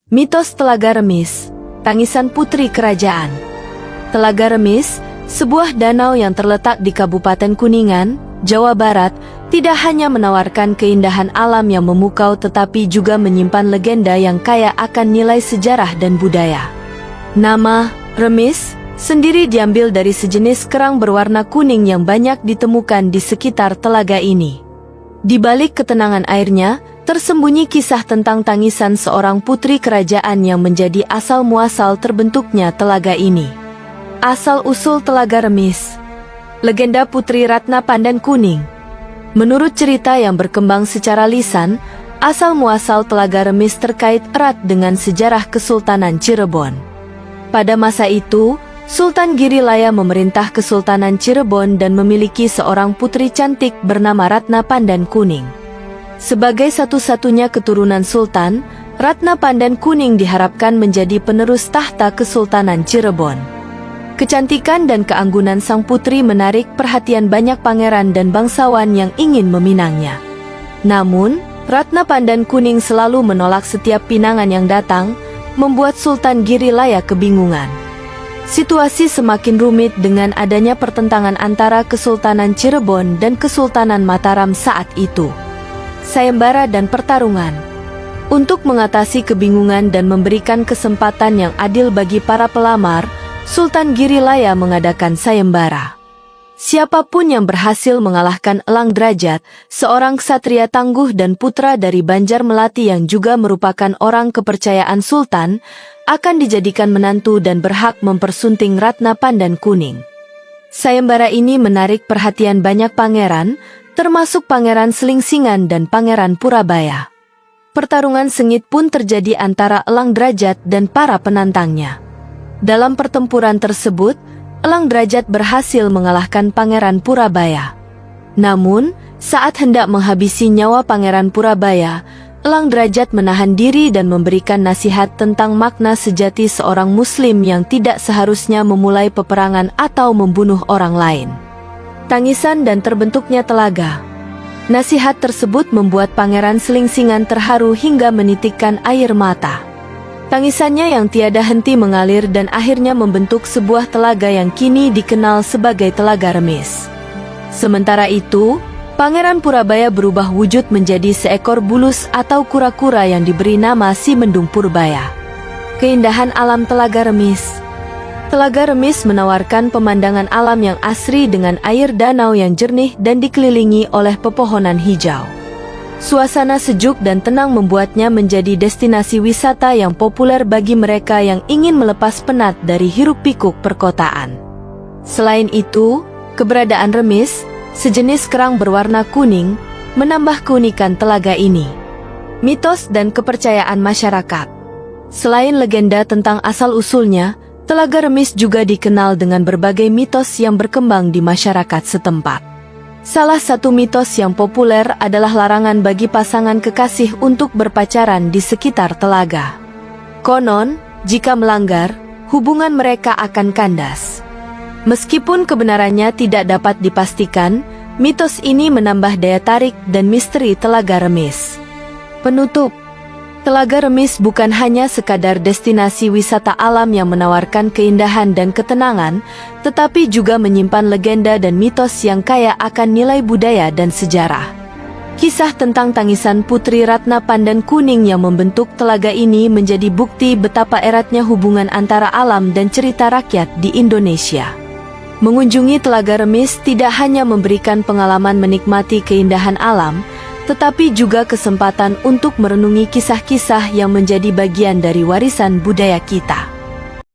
Mitos Telaga Remis, tangisan putri kerajaan. Telaga Remis, sebuah danau yang terletak di Kabupaten Kuningan, Jawa Barat, tidak hanya menawarkan keindahan alam yang memukau tetapi juga menyimpan legenda yang kaya akan nilai sejarah dan budaya. Nama Remis sendiri diambil dari sejenis kerang berwarna kuning yang banyak ditemukan di sekitar telaga ini. Di balik ketenangan airnya, tersembunyi kisah tentang tangisan seorang putri kerajaan yang menjadi asal-muasal terbentuknya telaga ini. Asal-usul Telaga Remis. Legenda Putri Ratna Pandan Kuning. Menurut cerita yang berkembang secara lisan, asal-muasal Telaga Remis terkait erat dengan sejarah Kesultanan Cirebon. Pada masa itu, Sultan Girilaya memerintah Kesultanan Cirebon dan memiliki seorang putri cantik bernama Ratna Pandan Kuning. Sebagai satu-satunya keturunan sultan, Ratna Pandan Kuning diharapkan menjadi penerus tahta Kesultanan Cirebon. Kecantikan dan keanggunan sang putri menarik perhatian banyak pangeran dan bangsawan yang ingin meminangnya. Namun, Ratna Pandan Kuning selalu menolak setiap pinangan yang datang, membuat Sultan Girilaya kebingungan. Situasi semakin rumit dengan adanya pertentangan antara Kesultanan Cirebon dan Kesultanan Mataram saat itu. Sayembara dan pertarungan. Untuk mengatasi kebingungan dan memberikan kesempatan yang adil bagi para pelamar, Sultan Girilaya mengadakan sayembara. Siapapun yang berhasil mengalahkan Elang Derajat, seorang ksatria tangguh dan putra dari Banjar Melati yang juga merupakan orang kepercayaan Sultan, akan dijadikan menantu dan berhak mempersunting Ratna Pandan Kuning. Sayembara ini menarik perhatian banyak pangeran, termasuk Pangeran Selingsingan dan Pangeran Purabaya. Pertarungan sengit pun terjadi antara Elang Derajat dan para penantangnya. Dalam pertempuran tersebut, Elang Derajat berhasil mengalahkan Pangeran Purabaya. Namun, saat hendak menghabisi nyawa Pangeran Purabaya, Elang Derajat menahan diri dan memberikan nasihat tentang makna sejati seorang Muslim yang tidak seharusnya memulai peperangan atau membunuh orang lain. Tangisan dan terbentuknya telaga. Nasihat tersebut membuat Pangeran Selingsingan terharu hingga menitikkan air mata. Tangisannya yang tiada henti mengalir dan akhirnya membentuk sebuah telaga yang kini dikenal sebagai Telaga Remis. Sementara itu, Pangeran Purabaya berubah wujud menjadi seekor bulus atau kura-kura yang diberi nama Si Mendung Purbaya. Keindahan alam Telaga Remis. Telaga Remis menawarkan pemandangan alam yang asri dengan air danau yang jernih dan dikelilingi oleh pepohonan hijau. Suasana sejuk dan tenang membuatnya menjadi destinasi wisata yang populer bagi mereka yang ingin melepas penat dari hiruk-pikuk perkotaan. Selain itu, keberadaan Remis, sejenis kerang berwarna kuning, menambah keunikan telaga ini. Mitos dan kepercayaan masyarakat. Selain legenda tentang asal-usulnya, Telaga Remis juga dikenal dengan berbagai mitos yang berkembang di masyarakat setempat. Salah satu mitos yang populer adalah larangan bagi pasangan kekasih untuk berpacaran di sekitar telaga. Konon, jika melanggar, hubungan mereka akan kandas. Meskipun kebenarannya tidak dapat dipastikan, mitos ini menambah daya tarik dan misteri Telaga Remis. Penutup. Telaga Remis bukan hanya sekadar destinasi wisata alam yang menawarkan keindahan dan ketenangan, tetapi juga menyimpan legenda dan mitos yang kaya akan nilai budaya dan sejarah. Kisah tentang tangisan Putri Ratna Pandan Kuning yang membentuk telaga ini menjadi bukti betapa eratnya hubungan antara alam dan cerita rakyat di Indonesia. Mengunjungi Telaga Remis tidak hanya memberikan pengalaman menikmati keindahan alam, tetapi juga kesempatan untuk merenungi kisah-kisah yang menjadi bagian dari warisan budaya kita.